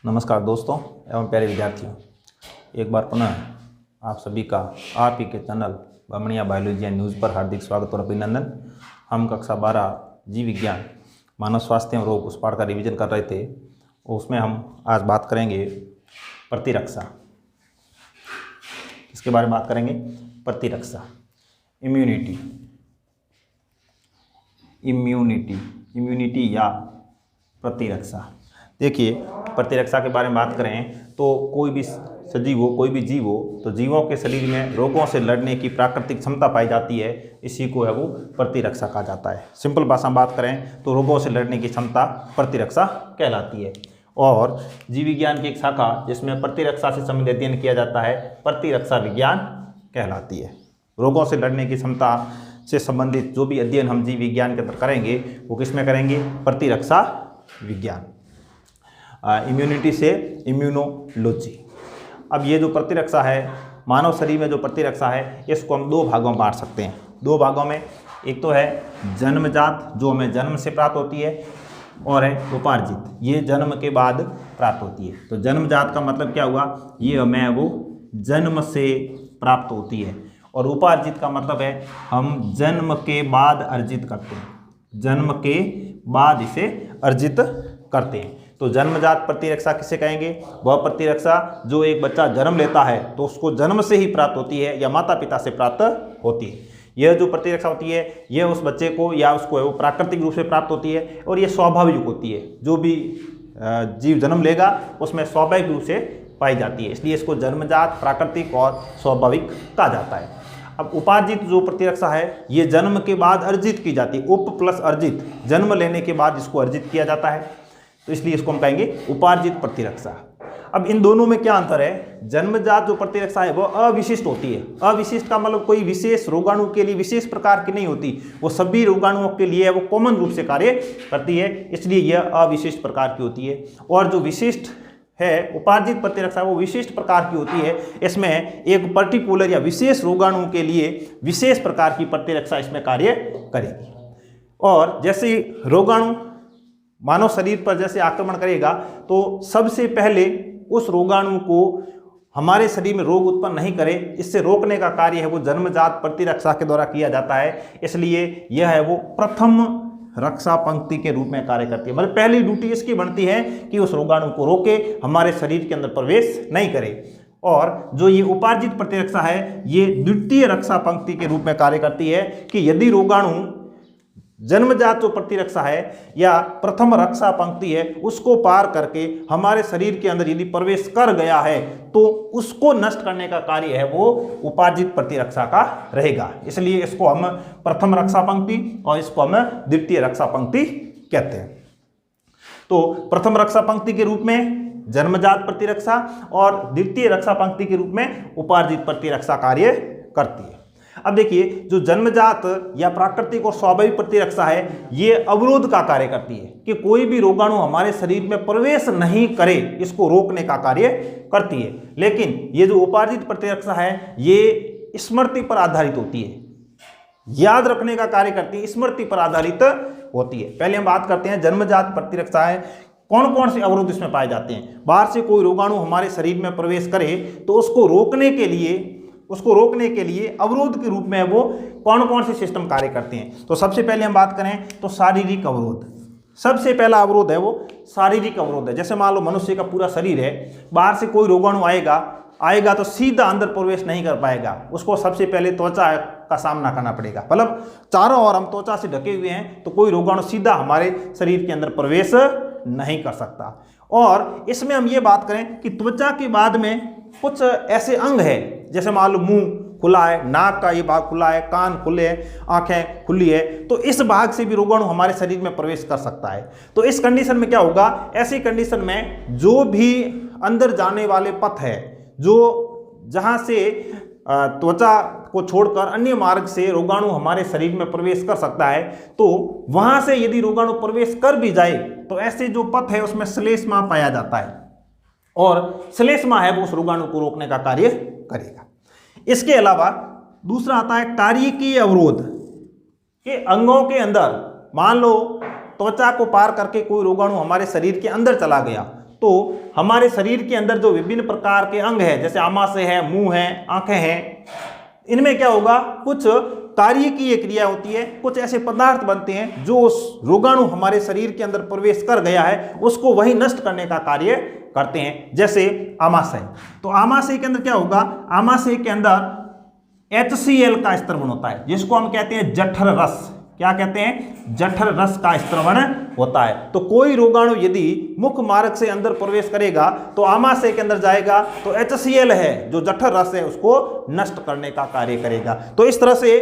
नमस्कार दोस्तों एवं प्यारे विद्यार्थियों, एक बार पुनः आप सभी का आप ही के channel Bamania biology and news पर हार्दिक स्वागत और अभिनंदन। हम कक्षा 12 जीव विज्ञान मानव स्वास्थ्य एवं रोग उस पाठ का रिवीजन कर रहे थे। उसमें हम आज बात करेंगे प्रतिरक्षा। इसके बारे में बात करेंगे प्रतिरक्षा, इम्यूनिटी या प्रतिरक्षा। देखिए, प्रतिरक्षा के बारे में बात करें तो कोई भी सजीव हो, कोई भी जीव हो, तो जीवों के शरीर में रोगों से लड़ने की प्राकृतिक क्षमता पाई जाती है। इसी को है वो प्रतिरक्षा कहा जाता है। सिंपल भाषा में बात करें तो रोगों से लड़ने की क्षमता प्रतिरक्षा कहलाती है। और जीव विज्ञान की एक शाखा जिसमें प्रतिरक्षा से संबंधित अध्ययन किया जाता है, प्रतिरक्षा विज्ञान कहलाती है। रोगों से लड़ने की क्षमता से संबंधित जो भी अध्ययन हम जीव विज्ञान के अंदर करेंगे वो किसमें करेंगे? प्रतिरक्षा विज्ञान। इम्यूनिटी से इम्यूनोलॉजी। अब ये जो प्रतिरक्षा है, मानव शरीर में जो प्रतिरक्षा है, इसको हम दो भागों में बांट सकते हैं। दो भागों में, एक तो है जन्मजात जो हमें जन्म से प्राप्त होती है, और है उपार्जित, ये जन्म के बाद प्राप्त होती है। तो जन्मजात का मतलब क्या हुआ? ये हमें वो जन्म से प्राप्त होती है। और उपार्जित का मतलब है हम जन्म के बाद अर्जित करते हैं, जन्म के बाद इसे अर्जित करते हैं। तो जन्मजात प्रतिरक्षा किसे कहेंगे? वह प्रतिरक्षा जो एक बच्चा जन्म लेता है तो उसको जन्म से ही प्राप्त होती है या माता पिता से प्राप्त होती है। यह जो प्रतिरक्षा होती है यह उस बच्चे को या उसको वो प्राकृतिक रूप से प्राप्त होती है और ये स्वाभाविक होती है। जो भी जीव जन्म लेगा उसमें स्वाभाविक रूप से पाई जाती है, इसलिए इसको जन्मजात, प्राकृतिक और स्वाभाविक कहा जाता है। अब उपार्जित जो प्रतिरक्षा है ये जन्म के बाद अर्जित की जाती है। उप प्लस अर्जित, जन्म लेने के बाद इसको अर्जित किया जाता है, तो इसलिए इसको हम कहेंगे उपार्जित प्रतिरक्षा। अब इन दोनों में क्या अंतर है? जन्मजात जो प्रतिरक्षा है वो अविशिष्ट होती है। अविशिष्ट का मतलब कोई विशेष रोगाणु के लिए विशेष प्रकार की नहीं होती, वो सभी रोगाणुओं के लिए वो कॉमन रूप से कार्य करती है, इसलिए यह अविशिष्ट प्रकार की होती है। और जो विशिष्ट है उपार्जित प्रतिरक्षा वो विशिष्ट प्रकार की होती है। इसमें एक पर्टिकुलर या विशेष रोगाणु के लिए विशेष प्रकार की प्रतिरक्षा इसमें कार्य करेगी। और जैसे रोगाणु मानव शरीर पर जैसे आक्रमण करेगा तो सबसे पहले उस रोगाणु को हमारे शरीर में रोग उत्पन्न नहीं करे, इससे रोकने का कार्य है वो जन्मजात प्रतिरक्षा के द्वारा किया जाता है। इसलिए यह है वो प्रथम रक्षा पंक्ति के रूप में कार्य करती है। मतलब पहली ड्यूटी इसकी बनती है कि उस रोगाणु को रोके, हमारे शरीर के अंदर प्रवेश नहीं करे। और जो ये उपार्जित प्रतिरक्षा है ये द्वितीय रक्षा पंक्ति के रूप में कार्य करती है कि यदि रोगाणु जन्मजात जो प्रतिरक्षा है या प्रथम रक्षा पंक्ति है उसको पार करके हमारे शरीर के अंदर यदि प्रवेश कर गया है तो उसको नष्ट करने का कार्य है वो उपार्जित प्रतिरक्षा का रहेगा। इसलिए इसको हम प्रथम रक्षा पंक्ति और इसको हम द्वितीय रक्षा पंक्ति कहते हैं। तो प्रथम रक्षा पंक्ति के रूप में जन्मजात प्रतिरक्षा और द्वितीय रक्षा पंक्ति के रूप में उपार्जित प्रतिरक्षा कार्य करती है। अब देखिए, जो जन्मजात या प्राकृतिक और स्वाभाविक प्रतिरक्षा है ये अवरोध का कार्य करती है कि कोई भी रोगाणु हमारे शरीर में प्रवेश नहीं करे, इसको रोकने का कार्य करती है। लेकिन ये जो उपार्जित प्रतिरक्षा है ये स्मृति पर आधारित होती है, याद रखने का कार्य करती है, स्मृति पर आधारित होती है। पहले हम बात करते हैं जन्मजात प्रतिरक्षा है, कौन कौन से अवरोध इसमें पाए जाते हैं। बाहर से कोई रोगाणु हमारे शरीर में प्रवेश करे तो उसको रोकने के लिए अवरोध के रूप में वो कौन कौन से सिस्टम कार्य करते हैं। तो सबसे पहले हम बात करें तो शारीरिक अवरोध। सबसे पहला अवरोध है वो शारीरिक अवरोध है। जैसे मान लो मनुष्य का पूरा शरीर है, बाहर से कोई रोगाणु आएगा तो सीधा अंदर प्रवेश नहीं कर पाएगा, उसको सबसे पहले त्वचा का सामना करना पड़ेगा। मतलब चारों ओर हम त्वचा से ढके हुए हैं तो कोई रोगाणु सीधा हमारे शरीर के अंदर प्रवेश नहीं कर सकता। और इसमें हम ये बात करें कि त्वचा के बाद में कुछ ऐसे अंग है, जैसे मान लो मुंह खुला है, नाक का ये भाग खुला है, कान खुले हैं, आंखें खुली है, तो इस भाग से भी रोगाणु हमारे शरीर में प्रवेश कर सकता है। तो इस कंडीशन में क्या होगा? ऐसी कंडीशन में जो भी अंदर जाने वाले पथ है, जो जहां से त्वचा को छोड़कर अन्य मार्ग से रोगाणु हमारे शरीर में प्रवेश कर सकता है, तो वहां से यदि रोगाणु प्रवेश कर भी जाए तो ऐसे जो पथ है उसमें श्लेष्मा पाया जाता है और श्लेष्मा है वो उस रोगाणु को रोकने का कार्य करेगा। इसके अलावा दूसरा आता है कारिकीय अवरोध के अंगों के अंदर। मान लो त्वचा को पार करके कोई रोगाणु हमारे शरीर के अंदर चला गया तो हमारे शरीर के अंदर जो विभिन्न प्रकार के अंग है, जैसे आमाशय है, मुंह है, आंखें हैं, इनमें क्या होगा, कुछ कार्य की एक क्रिया होती है, कुछ ऐसे पदार्थ बनते हैं जो उस रोगाणु हमारे शरीर के अंदर प्रवेश कर गया है उसको वही नष्ट करने का कार्य करते हैं। जैसे आमाशय, तो आमाशय के अंदर क्या होगा, आमाशय के अंदर HCl का स्त्रवण होता है, जिसको हम कहते हैं जठर रस। क्या कहते हैं, जठर रस का स्त्रवण होता है। तो कोई रोगाणु यदि मुख मार्ग से अंदर प्रवेश करेगा तो आमाशय के अंदर जाएगा, तो HCl है जो जठर रस है उसको नष्ट करने का कार्य करेगा। तो इस तरह से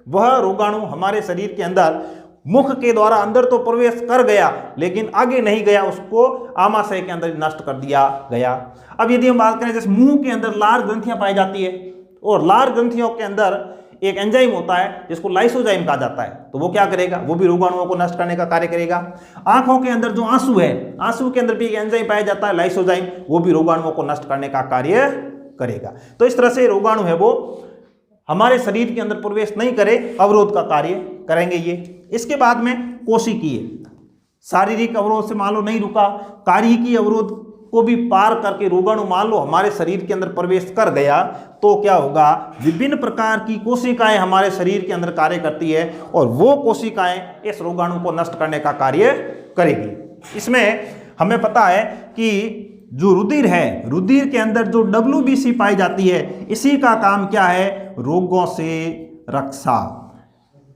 वह रोगाणु हमारे शरीर के अंदर मुख के द्वारा अंदर तो प्रवेश कर गया लेकिन आगे नहीं गया, उसको आमाशय के अंदर नष्ट कर दिया गया। अब यदि हम बात करें, जैसे मुंह के अंदर लार ग्रंथियां पाई जाती है और लार ग्रंथियों के अंदर एक एंजाइम होता है जिसको लाइसोजाइम कहा जाता है, तो वो क्या करेगा, वो भी रोगाणुओं को नष्ट करने का कार्य करेगा। आंखों के अंदर जो आंसू है, आंसू के अंदर भी एक एंजाइम पाया जाता है लाइसोजाइम, वो भी रोगाणुओं को नष्ट करने का कार्य करेगा। तो इस तरह से रोगाणु है वो हमारे शरीर के अंदर प्रवेश नहीं करे, अवरोध का कार्य करेंगे ये। इसके बाद में कोशिकीय, शारीरिक अवरोध से मान लो नहीं रुका, कार्यकीय अवरोध को भी पार करके रोगाणु मान लो हमारे शरीर के अंदर प्रवेश कर गया, तो क्या होगा, विभिन्न प्रकार की कोशिकाएं हमारे शरीर के अंदर कार्य करती है और वो कोशिकाएं इस रोगाणु को नष्ट करने का कार्य करेगी। इसमें हमें पता है कि जो रुधिर है, रुधिर के अंदर जो WBC पाई जाती है, इसी का काम क्या है, रोगों से रक्षा।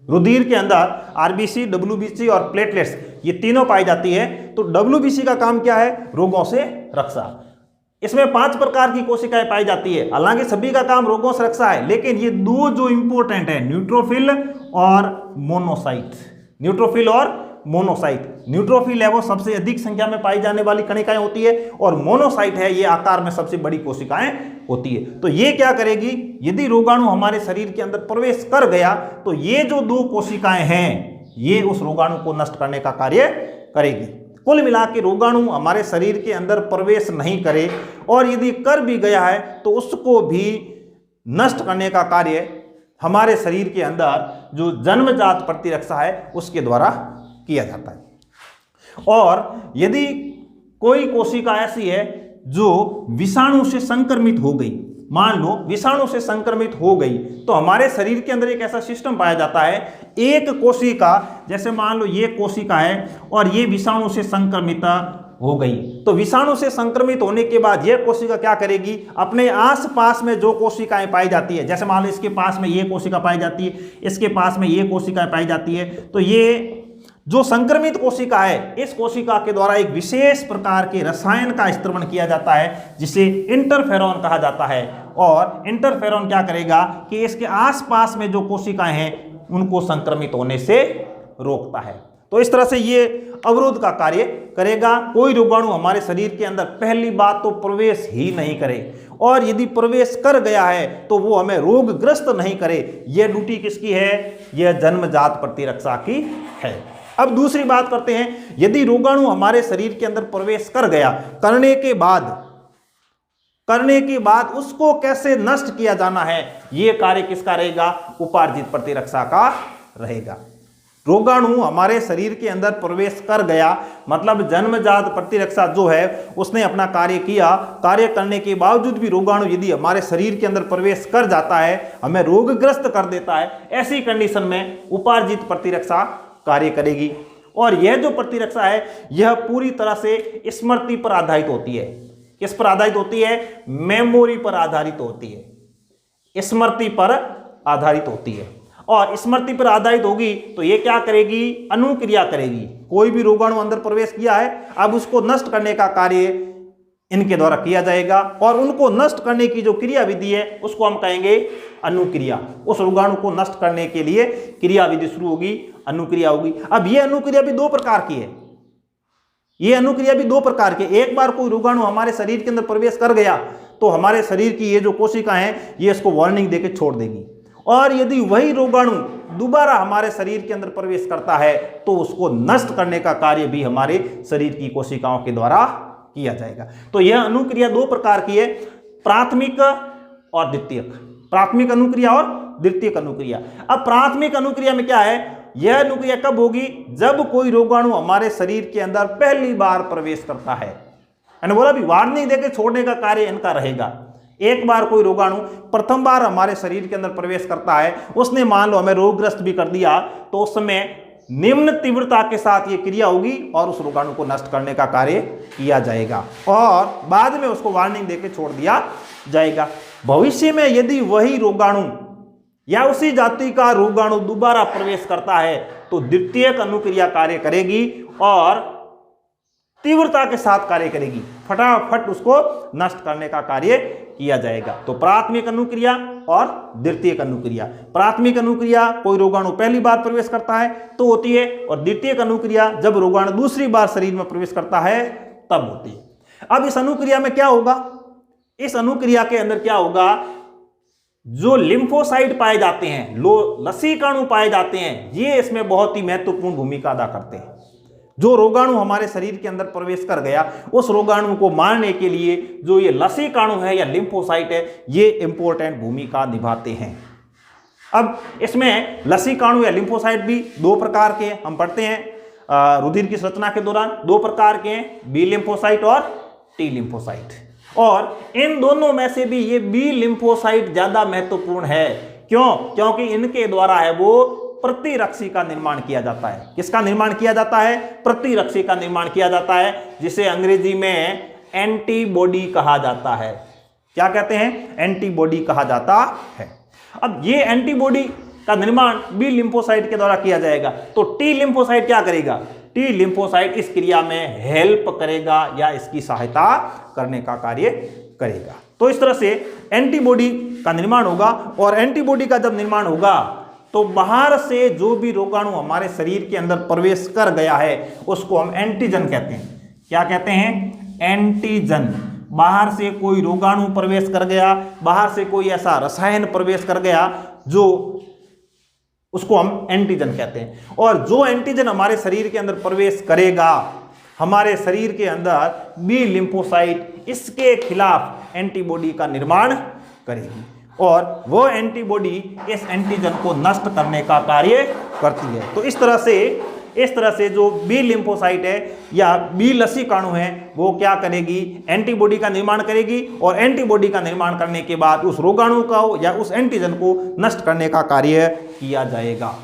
रुधिर के अंदर RBC, WBC और प्लेटलेट्स ये तीनों पाई जाती है। तो WBC का काम क्या है, रोगों से रक्षा। इसमें 5 प्रकार की कोशिकाएं पाई जाती है, हालांकि सभी का काम रोगों से रक्षा है, लेकिन ये दो जो इंपॉर्टेंट है, न्यूट्रोफिल और मोनोसाइट। न्यूट्रोफिल और मोनोसाइट, न्यूट्रोफिल है वो सबसे अधिक संख्या में पाई जाने वाली कणिकाएं होती है और मोनोसाइट है ये आकार में सबसे बड़ी कोशिकाएं होती है। तो ये क्या करेगी, यदि रोगाणु हमारे शरीर के अंदर प्रवेश कर गया तो ये जो 2 कोशिकाएं हैं ये उस रोगाणु को नष्ट करने का कार्य करेगी। कुल मिला के रोगाणु हमारे शरीर के अंदर प्रवेश नहीं करे और यदि कर भी गया है तो उसको भी नष्ट करने का कार्य हमारे शरीर के अंदर जो जन्मजात प्रतिरक्षा है उसके द्वारा किया जाता है। और यदि कोई कोशिका ऐसी है जो विषाणु से संक्रमित हो गई, मान लो विषाणु से संक्रमित हो गई, तो हमारे शरीर के अंदर एक ऐसा सिस्टम पाया जाता है, एक कोशिका, जैसे मान लो ये कोशिका है और ये विषाणु से संक्रमित हो गई, तो विषाणु से संक्रमित होने के बाद यह कोशिका क्या करेगी, अपने आसपास में जो कोशिकाएं पाई जाती है, जैसे मान लो इसके पास में ये कोशिका पाई जाती है, इसके पास में ये कोशिकाएं पाई जाती है, तो ये जो संक्रमित कोशिका है, इस कोशिका के द्वारा एक विशेष प्रकार के रसायन का स्त्रवण किया जाता है जिसे इंटरफेरॉन कहा जाता है। और इंटरफेरॉन क्या करेगा कि इसके आसपास में जो कोशिकाएं हैं उनको संक्रमित होने से रोकता है। तो इस तरह से ये अवरोध का कार्य करेगा। कोई रोगाणु हमारे शरीर के अंदर पहली बात तो प्रवेश ही नहीं करे, और यदि प्रवेश कर गया है तो वो हमें रोगग्रस्त नहीं करे। यह ड्यूटी किसकी है, यह जन्मजात प्रतिरक्षा की है। अब दूसरी बात करते हैं, यदि रोगाणु हमारे शरीर के अंदर प्रवेश कर गया, करने के बाद उसको कैसे नष्ट किया जाना है, यह कार्य किसका रहेगा, उपार्जित प्रतिरक्षा का रहेगा। रोगाणु हमारे शरीर के अंदर प्रवेश कर गया मतलब जन्मजात प्रतिरक्षा जो है उसने अपना कार्य किया। कार्य करने के बावजूद भी रोगाणु यदि हमारे शरीर के अंदर प्रवेश कर जाता है, हमें रोगग्रस्त कर देता है, ऐसी कंडीशन में उपार्जित प्रतिरक्षा कार्य करेगी। और यह जो प्रतिरक्षा है यह पूरी तरह से स्मृति पर आधारित होती है। किस पर आधारित होती है, मेमोरी पर आधारित होती है, स्मृति पर आधारित होती है। और स्मृति पर आधारित होगी तो ये क्या करेगी, अनुक्रिया करेगी। कोई भी रोगाणु अंदर प्रवेश किया है, अब उसको नष्ट करने का कार्य इनके द्वारा किया जाएगा, और उनको नष्ट करने की जो क्रिया विधि है उसको हम कहेंगे अनुक्रिया। उस रोगाणु को नष्ट करने के लिए क्रिया विधि शुरू होगी, अनुक्रिया होगी। अब ये अनुक्रिया भी 2 प्रकार की है, ये अनुक्रिया भी 2 प्रकार की। एक बार कोई रोगाणु हमारे शरीर के अंदर प्रवेश कर गया तो हमारे शरीर की ये जो कोशिका है ये इसको वार्निंग देके छोड़ देगी, और यदि वही रोगाणु दोबारा हमारे शरीर के अंदर प्रवेश करता है तो उसको नष्ट करने का कार्य भी हमारे शरीर की कोशिकाओं के द्वारा किया जाएगा। तो यह अनुक्रिया 2 प्रकार की है, प्राथमिक और द्वितीयक। प्राथमिक अनुक्रिया और द्वितीयक अनुक्रिया। अब प्राथमिक अनुक्रिया में क्या है, यह अनुक्रिया कब होगी, जब कोई रोगाणु हमारे शरीर के अंदर पहली बार प्रवेश करता है। मैंने बोला भी वार्निंग देकर छोड़ने का कार्य इनका रहेगा। एक बार कोई रोगाणु प्रथम बार हमारे शरीर के अंदर प्रवेश करता है, उसने मान लो हमें रोगग्रस्त भी कर दिया, तो उस समय निम्न तीव्रता के साथ ये क्रिया होगी और उस रोगाणु को नष्ट करने का कार्य किया जाएगा और बाद में उसको वार्निंग देकर छोड़ दिया जाएगा। भविष्य में यदि वही रोगाणु या उसी जाति का रोगाणु दोबारा प्रवेश करता है तो द्वितीयक अनुक्रिया कार्य करेगी और तीव्रता के साथ कार्य करेगी, फटाफट उसको नष्ट करने का कार्य किया जाएगा। तो प्राथमिक अनुक्रिया और द्वितीयक अनुक्रिया। प्राथमिक अनुक्रिया कोई रोगाणु पहली बार प्रवेश करता है तो होती है, और द्वितीयक अनुक्रिया जब रोगाणु दूसरी बार शरीर में प्रवेश करता है तब होती है। अब इस अनुक्रिया में क्या होगा, इस अनुक्रिया के अंदर क्या होगा, जो लिम्फोसाइट पाए जाते हैं, लसीकाणु पाए जाते हैं, ये इसमें बहुत ही महत्वपूर्ण भूमिका अदा करते हैं। जो रोगाणु हमारे शरीर के अंदर प्रवेश कर गया, उस रोगाणु को मारने के लिए जो ये लसीकाणु है या लिम्फोसाइट है, ये इंपॉर्टेंट भूमिका निभाते हैं। अब इसमें लसीकाणु या लिम्फोसाइट भी दो प्रकार के हम पढ़ते हैं रुधिर की संरचना के दौरान, दो प्रकार के हैं, बी लिम्फोसाइट और टी लिम्फोसाइट। और इन दोनों में से भी ये बी लिम्फोसाइट ज्यादा महत्वपूर्ण है। क्यों? क्योंकि इनके द्वारा है वो प्रतिरक्षी का निर्माण किया जाता है। किसका निर्माण किया जाता है? प्रतिरक्षी का निर्माण किया जाता है, जिसे अंग्रेजी में एंटीबॉडी कहा जाता है। क्या कहते हैं? एंटीबॉडी कहा जाता है। अब ये एंटीबॉडी का निर्माण बी लिम्फोसाइट के द्वारा किया जाएगा, तो टी लिम्फोसाइट क्या करेगा? टी लिम्फोसाइट इस क्रिया में हेल्प करेगा या इसकी सहायता करने का कार्य करेगा। तो इस तरह से एंटीबॉडी का निर्माण होगा, और एंटीबॉडी का जब निर्माण होगा तो बाहर से जो भी रोगाणु हमारे शरीर के अंदर प्रवेश कर गया है उसको हम एंटीजन कहते हैं। क्या कहते हैं? एंटीजन। बाहर से कोई रोगाणु प्रवेश कर गया, बाहर से कोई ऐसा रसायन प्रवेश कर गया जो उसको हम एंटीजन कहते हैं। और जो एंटीजन हमारे शरीर के अंदर प्रवेश करेगा, हमारे शरीर के अंदर बी लिम्फोसाइट इसके खिलाफ एंटीबॉडी का निर्माण करेगी, और वो एंटीबॉडी इस एंटीजन को नष्ट करने का कार्य करती है। तो इस तरह से जो बी लिम्फोसाइट है या बी लसीकाणु है वो क्या करेगी? एंटीबॉडी का निर्माण करेगी, और एंटीबॉडी का निर्माण करने के बाद उस रोगाणु का या उस एंटीजन को नष्ट करने का कार्य किया जाएगा।